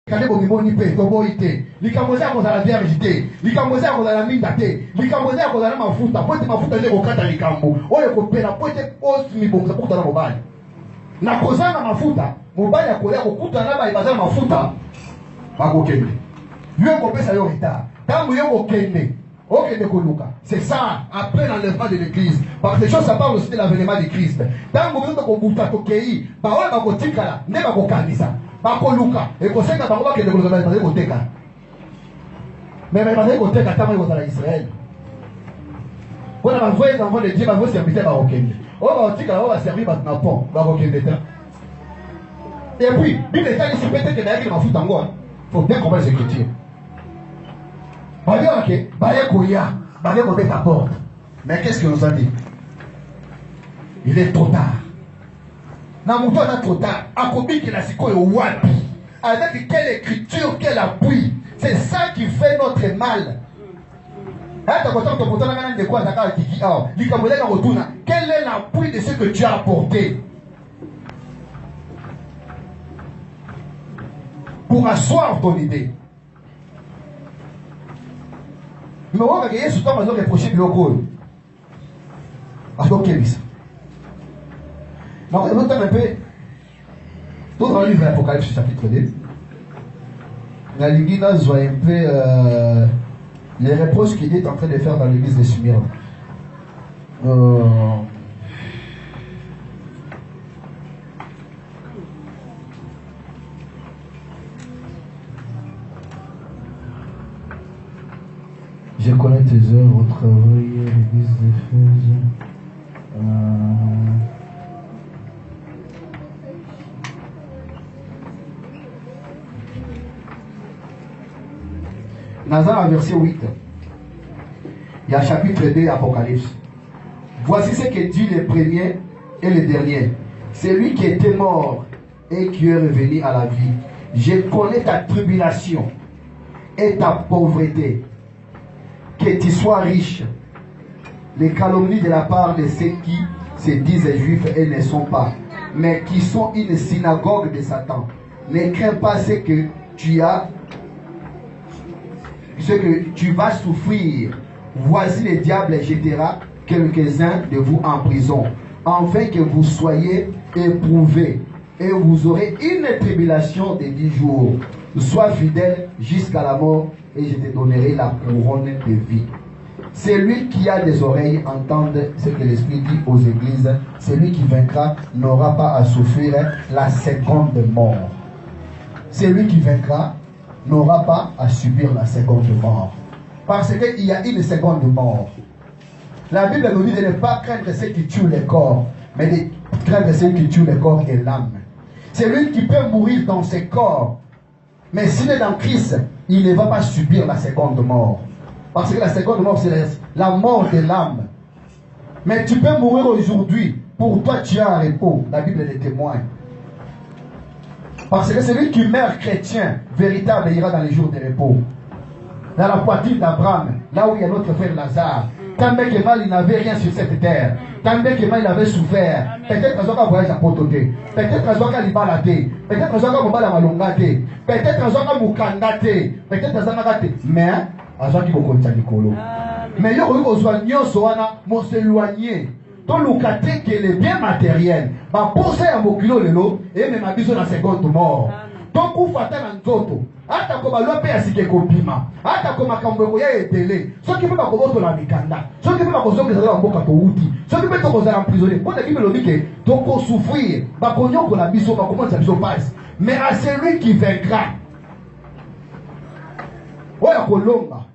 Kade bomiboni pe toboyi te. Likambo za kozala vierge te. Likambo za kozala minda te. Likambo za kozala mafuta. Pote mafuta nde kokata likambo. Oyo kopela pote post mibonza pour kutana mobali. Na kozana mafuta, mobali akoya kokutana na bazana mafuta. Bakokende. Yo kopesa yo retard. Tango yo kokende. Ok, c'est ça, après l'enlèvement de l'église. Parce que les choses, ça parle aussi de l'avènement de Christ. Tant que vous avez un pays, parole va vous là, ne va vous canisa. Bako Luka, et qu'on sait que parole que vous avez vous teka. Mais vous avez vous teka, tant que vous allez Israël. Vous avez envoyé les enfants de Dieu, vous servitez à Okende. On va dire qu'on va servir à Napon, à Okende. Et puis, Bible est ici, peut-être que d'ailleurs, il m'a foutu en goût. Il faut bien comprendre les Écritures. Mais qu'est-ce qu'il nous a dit? Il est trop tard. Trop tard. Avec quelle écriture, quelle appui? C'est ça qui fait notre mal. Quel est l'appui de ce que tu as apporté pour asseoir ton idée? Mais on va gagner ce temps, on va reprocher le local. Parce que ça. Donc, un peu. Tout dans le livre d'Apocalypse, chapitre 2. La Ligina voit un peu les reproches qu'il est en train de faire dans l'église de Smyrne. Je connais tes œuvres au travail, l'église d'Éphèse. Nazar, verset 8. Il y a chapitre 2 Apocalypse. Voici ce que dit le premier et le dernier. C'est lui qui était mort et qui est revenu à la vie. Je connais ta tribulation et ta pauvreté. Que tu sois riche. Les calomnies de la part de ceux qui se disent juifs et ne sont pas, mais qui sont une synagogue de Satan. Ne crains pas ce que tu as, ce que tu vas souffrir. Voici le diable jettera quelques-uns de vous en prison, afin que vous soyez éprouvés, et vous aurez une tribulation de 10 jours. Sois fidèle jusqu'à la mort, et je te donnerai la couronne de vie. Celui qui a des oreilles entende ce que l'Esprit dit aux églises. Celui qui vaincra n'aura pas à souffrir la seconde mort. Celui qui vaincra n'aura pas à subir la seconde mort. Parce qu'il y a une seconde mort. La Bible nous dit de ne pas craindre ceux qui tuent le corps, mais de craindre ceux qui tuent le corps et l'âme. Celui qui peut mourir dans ce corps, mais s'il est dans Christ, il ne va pas subir la seconde mort. Parce que la seconde mort, c'est la mort de l'âme. Mais tu peux mourir aujourd'hui. Pour toi, tu as un repos. La Bible le témoigne. Parce que celui qui meurt chrétien, véritable, ira dans les jours de repos. Dans la poitrine d'Abraham, là où il y a notre frère Lazare. Tant bien que mal, il n'avait rien sur cette terre. Tant bien que mal, il avait souffert. Peut-être qu'il a voyagé à Pototé. Peut-être qu'il a libalaté. Peut-être qu'il a mobala malongate. Peut-être qu'il a mukandate. Peut-être qu'il a gâté. Mais, azaki bokonza likolo. Mais yo ko kozwa nyonso wana mo s'éloigner. To lukate que les biens matériels. Ba posa ya mokilo lelo et même abiso na seconde mort. To kufata na nzoto. Ata ko balwa pe asike kopima. Ata ko makambo ko ya etele. Soki pe ba ko boto na mikanda. Soki pe ba ko zoke za mboka to uti. Soki pe to ko za emprisonné. Ko ta Bible lo dit que to ko souffrir. Ba ko nyoko na biso ba ko monta biso passe. Mais à celui qui vaincra. Oya kolomba.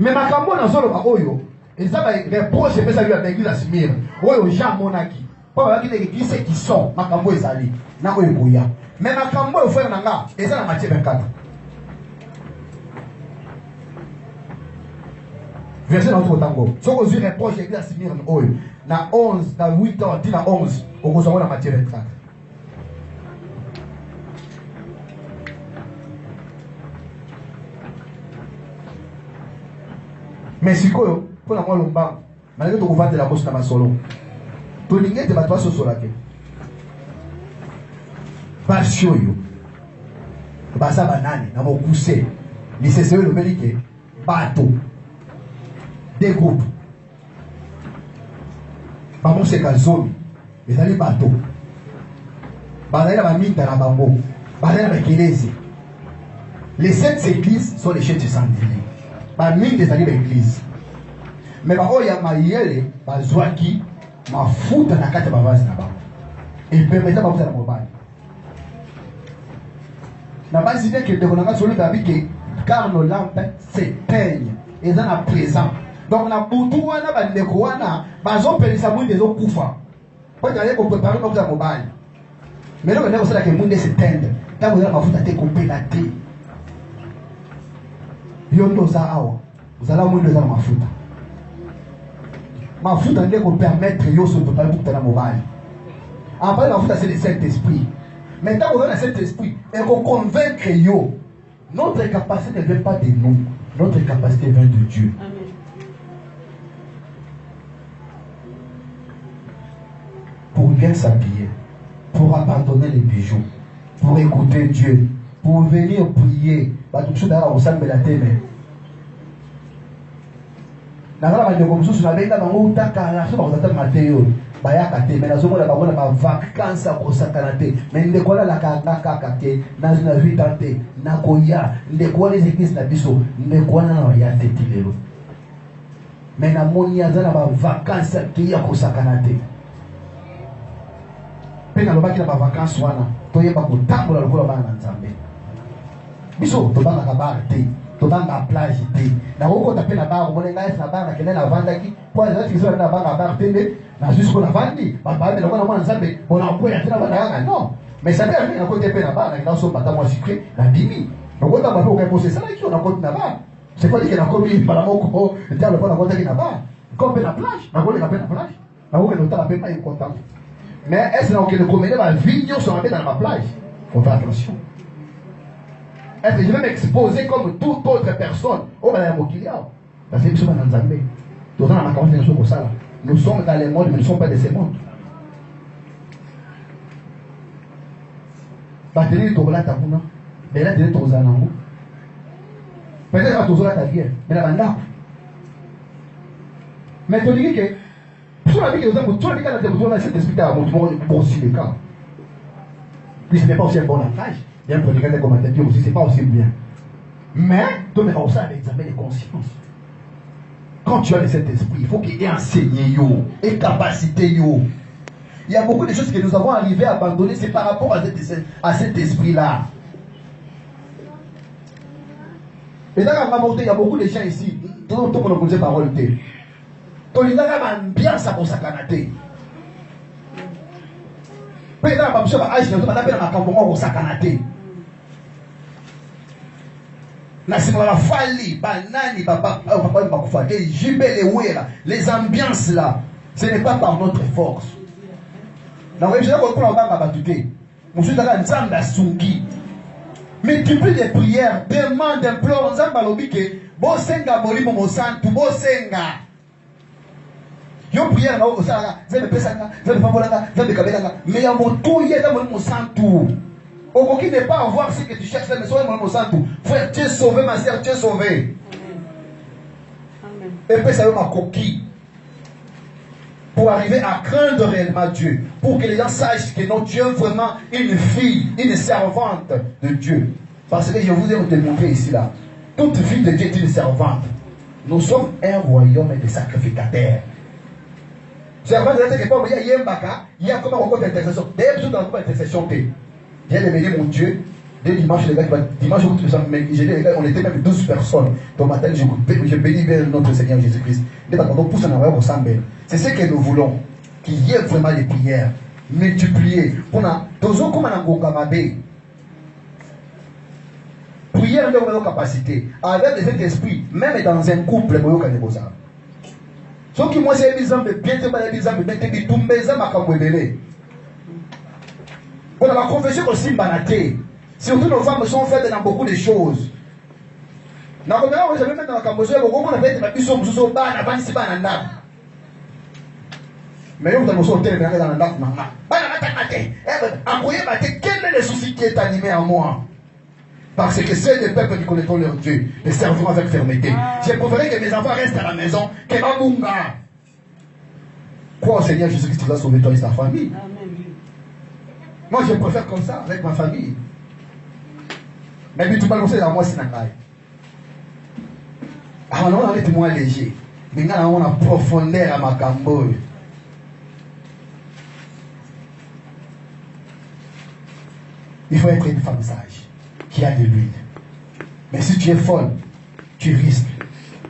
Mais makambo na zolo ba oyo, eza ba reproche pesa lui à l'église à Smyrne. Oyo Jean monaki. Pas ba ki l'église qui sont makambo ezali na oyo boya. Mais makambo o frère nanga, eza na Matthieu 24. Verset dans tout tango. Soko zu reproche l'église à Smyrne oyo. Na 11, na 8 ans, na 11, au kozongo na Matthieu 24. Mais si quoi, pour la moi lomba, malgré tout de la bosse dans ma solo, tout l'ingé de ma toile sur la queue. Passion yo. baza banane na mokuse lisesewe lobeli ke bato des groupes bamoseka zomi ezali bato bazali na baminda na bango bazali na baekelesi. Les 7 églises sont les chefs de Sandili. Baminda ezali baeglise me baoyo ya mayele bazwaki mafuta na kati ya bavazi na bango epemeza bafuta na mobali na basi bien que ndeko nanga solo babike car nos lampes s'éteignent eza na présent donc na butu wana bandeko wana bazopelisa mwinde ezokufa po tala ko préparer bafuta na mobali mais loko ndeko sala ke mwinde s'éteindre tango eza mafuta te kopela te yondo za awa uzala mwinde eza na mafuta mafuta ndeko permettre yo so préparer pour tala mobali après mafuta c'est le Saint-Esprit. Maintenant, on a cet esprit et qu'on convaincre yo. Notre capacité ne vient pas de nous. Notre capacité vient de Dieu. Amen. Pour bien s'habiller, pour abandonner les bijoux, pour écouter Dieu, pour venir prier. Tout ça d'ailleurs au sein de la télé. Nagala ba comme ça na benda bango takala so ba tata Mateo bayaka te mais nazo mona ba bona ba vacances ko sakana te mais ndeko la kaka ke na zina vita te na koya ndeko les églises na biso ndeko na ya te tilelo mais na moni azana ba vacances ke ya ko sakana te pena lo baki na ba vacances wana to yeba ko tambola lokola bana nzambe biso to bana ka ba te tobanga plage te na koko tape na bar mona ngai na bar na kene na vandaki po za tizo na bar tende na jusqu'au na vandi papa me na mwana nzambe bona ko ya tena bana non mais ça peut na ko tepe na bar na so pata moi sucré na dimi na ko ta ba ko poser ça qui on a côté na bar c'est pas dit que na ko bi para moko ndia le pona ko na bar ko pe na plage na ko le na plage na ko no ta pe pas content mais est-ce que le commédie va vigno sur la dans la plage faut faire attention. Est-ce que je vais m'exposer comme toute autre personne au parce que nous sommes dans Zambé. Nous sommes dans les mondes, mais nous ne sommes pas de ces mondes. Peut-être que tu as bien, mais la bande. Mais tu dis que sur la vie que nous avons, tu as dit que nous avons cet esprit à mon aussi le cas. Puis ce n'est pas aussi un bon avantage. Bien pour les commentateurs aussi, c'est pas aussi bien. Mais, tu mets aussi un examen de conscience. Quand tu as cet esprit, il faut qu'il ait enseigné yo, et capacité yo. Il y a beaucoup de choses que nous avons arrivé à abandonner, c'est par rapport à cet esprit-là. Et dans la il y a beaucoup de gens ici, tout le monde nous dit parole. Tu as bien ça pour sa canate. Peut-être que tu as âge, tu as appelé à pour sa canate. Les ambiances là, ce n'est pas par notre force. Multiplie les prières, demande, implore, bosenga bolimo mosantu, bosenga. Yo prière na osala, zebe pesanga, zebe favolanga, zebe kabelanga, mais ya motuye da bolimo mosantu. Qui n'est pas à voir ce que tu cherches, mais sois mon santo. Frère, tu es sauvé, ma soeur, tu es sauvé. Amen. Et puis ça veut ma coquille. Pour arriver à craindre réellement Dieu. Pour que les gens sachent que notre Dieu est vraiment une fille, une servante de Dieu. Parce que je vous ai démontré ici là. Toute fille de Dieu est une servante. Nous sommes un royaume de sacrificateurs. Servante de Dieu, il y a comment on compte l'intercession. D'ailleurs, nous avons intercession. Viens de bénir mon Dieu. Dès dimanche, les gars, dimanche, on était même 12 personnes. Donc, matin, je bénis notre Seigneur Jésus-Christ. C'est ce que nous voulons. Qu'il y ait vraiment les prières multipliées. Prière de nos capacités. Avec les esprits, même dans un couple, ceux qui moi, c'est un exemple de bien, c'est pas un exemple de bien, c'est un on a la confession aussi banaté. Surtout nos femmes sont faites dans beaucoup de choses. Mais quel est le souci qui est animé en moi? Parce que ceux des peuples qui connaîtront leur Dieu les serviront avec fermeté. J'ai préféré que mes enfants restent à la maison que Babunga. Quoi au Seigneur Jésus-Christ va sauver toi et ta famille. Amen. Moi je préfère comme ça avec ma famille. Mais tout le monde dans moi c'est nangai. Ah non, on est moins léger. Mais là on a profondeur à ma cambo. Il faut être une femme sage qui a de l'huile. Mais si tu es folle, tu risques.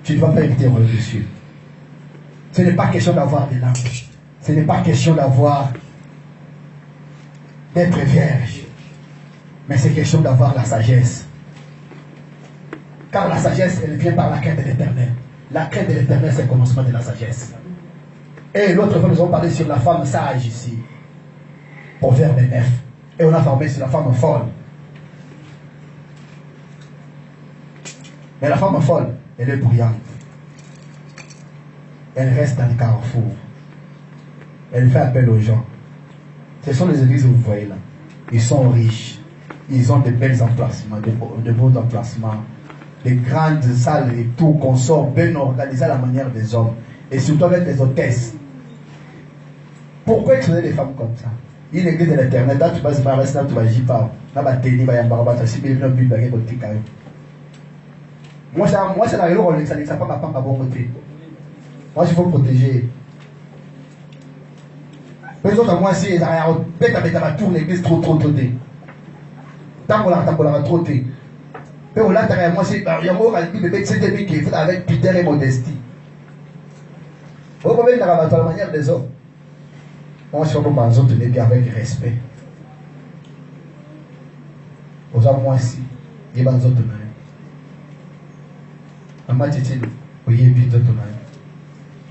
Tu ne vas pas éviter le royaume des cieux. Ce n'est pas question d'avoir des lampes. Ce n'est pas question d'être vierge. Mais c'est question d'avoir la sagesse. Car la sagesse, elle vient par la crainte de l'Éternel. La crainte de l'Éternel, c'est le commencement de la sagesse. Et l'autre fois, nous avons parlé sur la femme sage ici. Proverbe 9. Et on a formé sur la femme folle. Mais la femme folle, elle est bruyante. Elle reste dans le carrefour. Elle fait appel aux gens. Ce sont les églises que vous voyez là. Ils sont riches. Ils ont de belles emplacements, de beaux emplacements. Des grandes salles et tout, qu'on sort bien organisé à la manière des hommes. Et surtout avec les hôtesses. Pourquoi exposer des femmes comme ça? Il est église de l'Éternel. Là, tu vas se marier, là, tu vas y pas. Là, tu vas te dire, moi, c'est la raison où ça ne pas ma femme à bon côté. Moi, il faut protéger. Les autres, moi, si ils ont tourné l'église trop tôt. Tant qu'on l'a trop tôt. Mais on l'a moi, c'est il y a un bébé qui est fait avec pudeur et modestie. Vous pouvez dire à la manière des hommes. Moi, je suis tenir bien avec respect. Aux hommes, moi, si, il y a des autres. Maman Titi, oui, il y a des autres.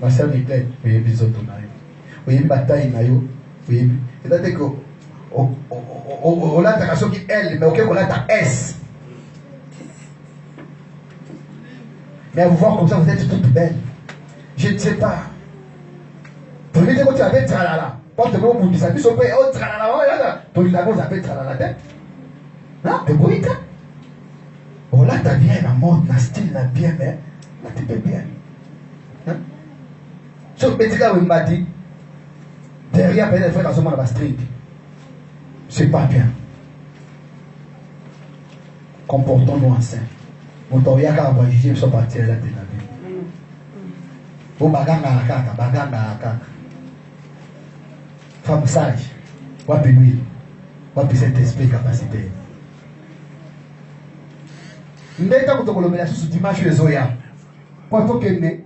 Ma soeur Nicole, oui, il y a des autres. Oui, il y a une bataille, oui, c'est-à-dire que on a ta qui L, mais on a ta S. Mais à vous voir comme ça, vous êtes toute belle. Je ne sais pas. Vous voyez quand tu avais tralala. Porte-moi au bout de ça. Puis, on peut être tralala. Pour lui, d'abord, vous avez tralala tête. Là, tu vois, oh là, tu as bien la mode, la style, la bien, mais là, tu peux bien. Ce petit gars, il m'a dit, derrière, peut-être, frère, dans la street. C'est pas bien. Comportons-nous en saint. Mon toria ka ba jije so partir là de la vie. Au baganga kaka. Femme sage. Wapi lui. Wapi cet esprit capacité. Ndeta kutokolomela susu dimanche ezoya. Kwa tokende